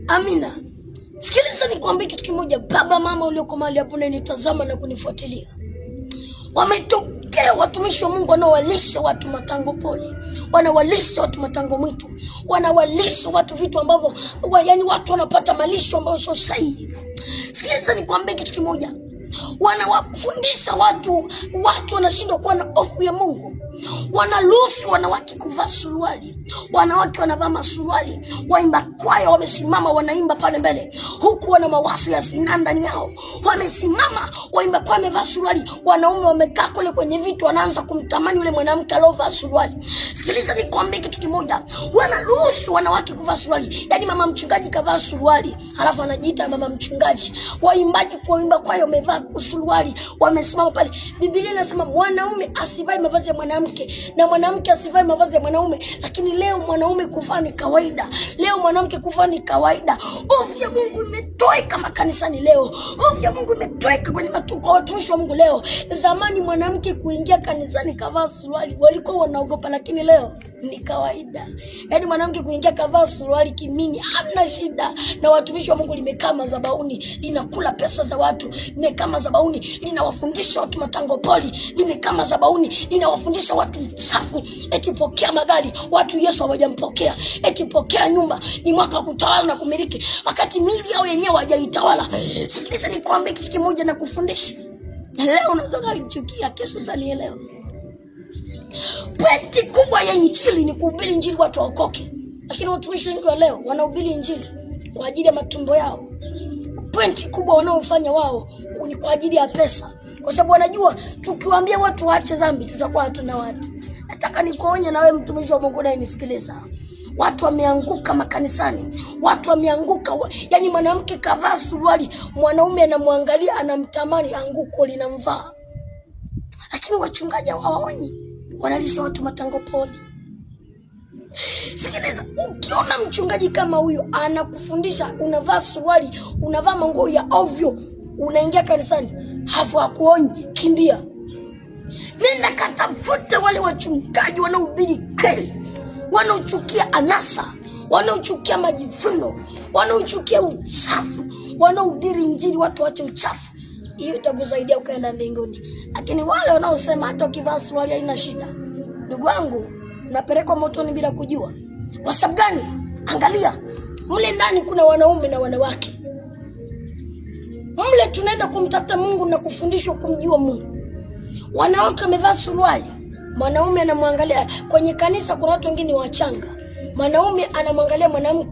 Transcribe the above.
Amina. Sikiliza nikwambie kitu kimoja, baba mama ulioko mahali hapo na nitazama na kunifuatilia. Wametokea watumishi wa Mungu wanaowalisha watu matango pole, wanawalisha watu matango mwitu, wanawalisha watu vitu ambavyo yani watu wanapata malisho ambayo sio sahihi. Sikiliza nikwambie kitu kimoja, wanawafundisha watu wanashindwa kuwa na hofu ya Mungu. Wanaruhusu wanawake kuvaa suruali, wanawake wanavaa masuruali, waimba kwaya wamesimama wanaimba pale mbele, huku wana mawazo ya zinaa ndani yao. Wamesimama waimba kwaya wamevaa suruali, wanaume wamekaa kule kwenye vitu wanaanza kumtamani yule mwanamke aliovaa suruali. Sikiliza nikwambie kitu kimoja, wanaruhusu wanawake kuvaa suruali. Yaani mama mchungaji kavaa suruali, halafu anajiita mama mchungaji. Waimbaji kuimba kwaya wamevaa suruali, wamesimama pale. Biblia inasema mwanaume asivae mavazi ya mwanamke na mwanamke asivae mavazi ya mwanaume. Lakini leo mwanaume kuvaa ni kawaida, leo mwanamke kuvaa ni kawaida. Hofu ya Mungu imetoweka makanisani leo, hofu ya Mungu imetoweka kwenye kwa watumishi wa Mungu leo. Zamani mwanamke kuingia kanisani kavaa suruali walikuwa wanaogopa, lakini leo ni kawaida. Yaani mwanamke kuingia kavaa suruali kimini hamna shida. Na watumishi wa Mungu limekaa madhabahuni linakula pesa za watu, limekaa madhabahuni linawafundisha watu matango poli, limekaa madhabahuni linawafundisha watu uchafu, eti pokea magari, watu Yesu hawajampokea, eti pokea nyumba, ni mwaka wa kutawala na kumiliki, wakati mili yao yenyewe hawajaitawala. Sikiliza nikwambie kitu kimoja na kufundisha. Leo unaweza kuchukia, kesho utanielewa. Pointi kubwa ya injili ni kuhubiri injili watu waokoke. Lakini watumishi wengi wa leo wanahubiri injili kwa ajili ya matumbo yao. Pointi kubwa wanaofanya wao ni kwa ajili ya pesa, kwa sababu wanajua tukiwaambia watu waache dhambi tutakuwa hatuna watu. Nataka nikuonye na wewe mtumishi wa Mungu naye nisikiliza. Watu wameanguka makanisani, watu wameanguka. Yaani mwanamke kavaa suruali, mwanaume anamwangalia anamtamani, anguko linamvaa. Lakini wachungaji hawaoni, wanalisha watu matango poli. Sikiliza, ukiona mchungaji kama huyo anakufundisha unavaa suruali, unavaa manguo ya ovyo, unaingia kanisani, hafu hakuonyi, kimbia. Nenda katafuta wale wachungaji wanaohubiri kweli, wanaochukia anasa, wanaochukia majivuno, wanaochukia uchafu, wanaohubiri injili watu waache uchafu. Hiyo itakusaidia ukaenda mbinguni. Lakini wale wanaosema hata ukivaa suruali haina shida, ndugu wangu, unapelekwa motoni bila kujua. Kwa sababu gani? Angalia, mle ndani kuna wanaume na wanawake. Mle tunaenda kumtafuta Mungu na kufundishwa kumjua Mungu. Wanawake wamevaa suruali, mwanaume anamwangalia. Kwenye kanisa kuna watu wengine wachanga, mwanaume anamwangalia mwanamke.